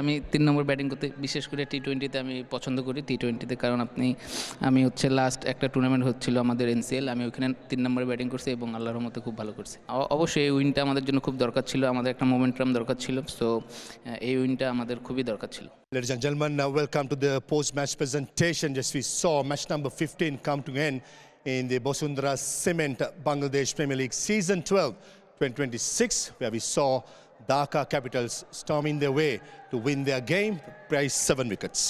আমি ৩ নম্বর ব্যাটিং করতে বিশেষ করে টি-20তে আমি পছন্দ করি। টি-20তে কারণ আমি হচ্ছে লাস্ট একটা টুর্নামেন্ট হচ্ছিল আমাদের এনসিএল, আমি ওইখানে ৩ নম্বরে ব্যাটিং করছি এবং আল্লাহর রহমতে খুব ভালো করছি। অবশ্যই এই উইনটা আমাদের জন্য খুব দরকার ছিল, আমাদের একটা মোমেন্টাম দরকার ছিল। সো এই উইনটা আমাদের খুবই দরকার ছিল। Ladies and gentlemen, now welcome to the post-match presentation. Just we saw match number 15 come to end in the Bosundhara Cement Bangladesh Premier League Season 12, 2026, where we saw Dhaka Capitals storming their way to win their game by 7 wickets.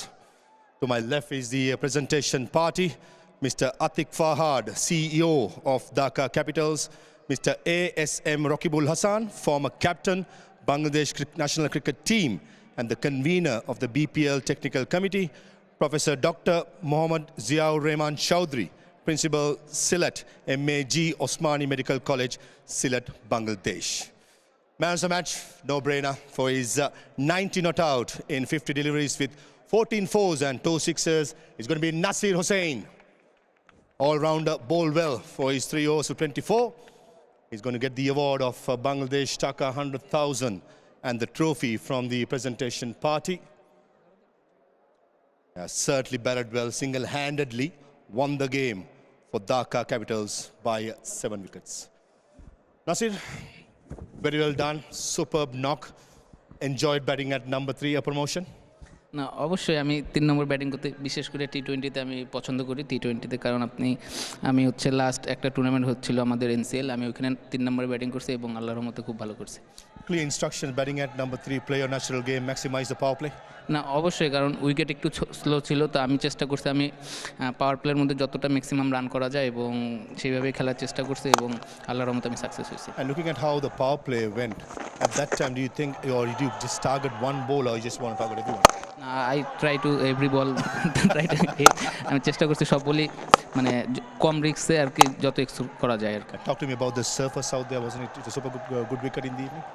To my left is the presentation party, Mr. Atiq Fahad, CEO of Dhaka Capitals, Mr. ASM Rakibul Hassan, former captain, Bangladesh national cricket team, and the convener of the BPL Technical Committee, Professor Dr. Mohammad Ziaur Rehman Chaudhry, Principal Sylhet MAG Osmani Medical College, Sylhet, Bangladesh. Man of the match, no-brainer for his 90 not out in 50 deliveries with 14 fours and 2 sixers. It's going to be Nasir Hussain. All-rounder, bowled well for his 3 overs to 24. He's going to get the award of Bangladesh Taka 100,000 and the trophy from the presentation party. Certainly batted well, single-handedly won the game for Dhaka Capitals by 7 wickets. Nasir, very well done, superb knock. Enjoyed batting at number 3, a promotion. না, অবশ্যই আমি ৩ নম্বর batting করতে বিশেষ করে টি-20তে আমি পছন্দ করি। টি-20তে কারণ আমি হচ্ছে লাস্ট একটা টুর্নামেন্ট হচ্ছিল আমাদের এনসিএল, আমি ওইখানে 3 নম্বরে ব্যাটিং করছি এবং আল্লাহর রহমতে খুব ভালো করছি। Clear instructions, batting at number 3, play your natural game, maximize the power play. না, অবশ্যই, কারণ উইকেট একটু স্লো ছিল, তো আমি চেষ্টা করছি আমি পাওয়ার প্লের মধ্যে যতটা ম্যাক্সিমাম রান করা যায় এবং সেইভাবেই খেলার চেষ্টা করছি এবং আল্লাহর রহমতে আমি সাকসেস হয়েছি। And looking at how the power play went, at that time do you think, or did you just target one bowler or you just want to target everyone? I try to every ball, আমি চেষ্টা করছি সব বলই মানে কম রিস্কে আর কি যত export করা যায় আর কি। Talk to me about the surface out there, wasn't it? It was a super good wicket in the evening?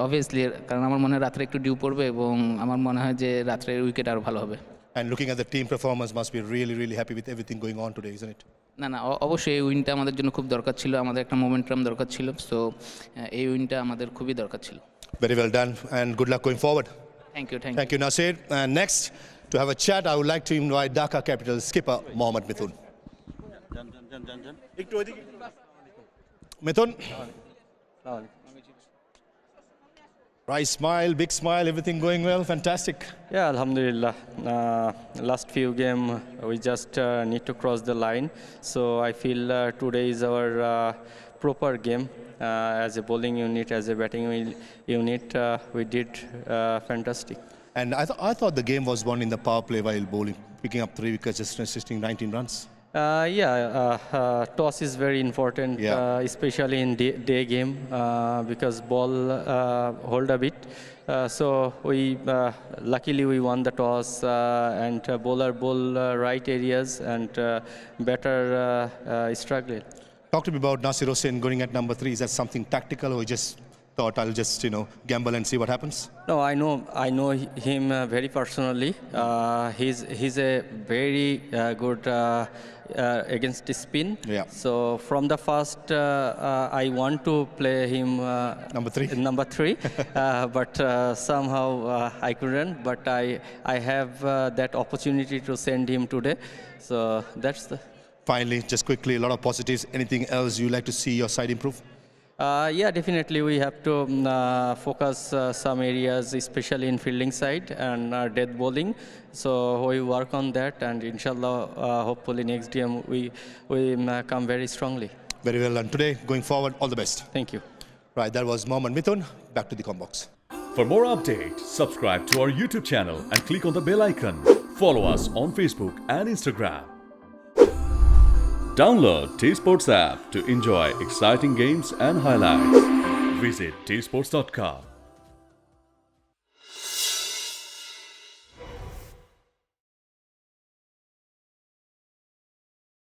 Obviously, কারণ আমার মনে হয় রাত্রে একটু ডিউ পড়বে এবং আমার মনে হয় যে রাত্রে উইকেট আরও ভালো হবে। And looking at the team performance, must be really happy with everything going on today, isn't it? না, অবশ্যই এই উইনটা আমাদের জন্য খুব দরকার ছিল, আমাদের একটা মোমেন্টাম দরকার ছিল। সো এই উইনটা আমাদের খুবই দরকার ছিল। Very well done and good luck going forward. Thank you. Thank you, Nasir. And next, to have a chat, I would like to invite Dhaka Capitals skipper Mohammad Mithun. Mithun. Right, smile, big smile, everything going well, fantastic. Yeah, Alhamdulillah. Last few game we just need to cross the line. So I feel today is our proper game. As a bowling unit, as a batting unit, we did fantastic. And I thought the game was won in the power play while bowling, picking up 3 wickets, just assisting 19 runs. Toss is very important, especially in day game because ball hold a bit. So we luckily we won the toss and bowler bowl right areas and better struggle. Talk to me about Nasir Hussain going at number 3. Is that something tactical or you just thought I'll just gamble and see what happens? No, I know him very personally. He's a very good against spin. Yeah. So from the first, I want to play him number 3, but somehow I couldn't. But I have that opportunity to send him today. So that's the. Finally, just quickly, a lot of positives. Anything else you like to see your side improve? Definitely we have to focus some areas, especially in fielding side and death bowling. So we work on that, and inshallah, hopefully next game we come very strongly. Very well done today. Going forward, all the best. Thank you. Right, that was Mohammad Mithun. Back to the combox. For more updates, subscribe to our YouTube channel and click on the bell icon. Follow us on Facebook and Instagram. Download T-Sports app to enjoy exciting games and highlights. Visit tsports.com.